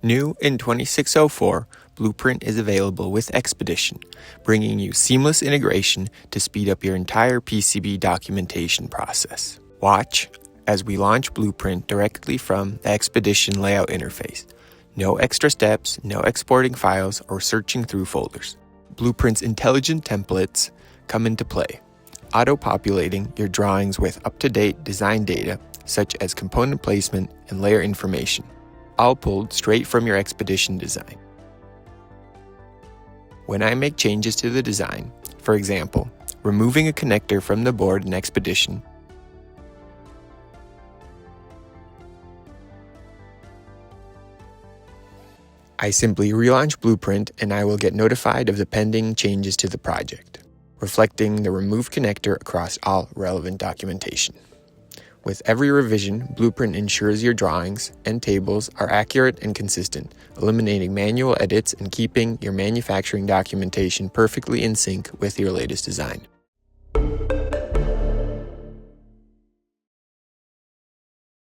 New in 2604, Blueprint is available with Xpedition, bringing you seamless integration to speed up your entire PCB documentation process. Watch as we launch Blueprint directly from the Xpedition Layout interface. No extra steps, no exporting files, or searching through folders. Blueprint's intelligent templates come into play, auto-populating your drawings with up-to-date design data such as component placement and layer information, all pulled straight from your Xpedition design. When I make changes to the design, for example, removing a connector from the board in Xpedition, I simply relaunch Blueprint and I will get notified of the pending changes to the project, reflecting the removed connector across all relevant documentation. With every revision, Blueprint ensures your drawings and tables are accurate and consistent, eliminating manual edits and keeping your manufacturing documentation perfectly in sync with your latest design.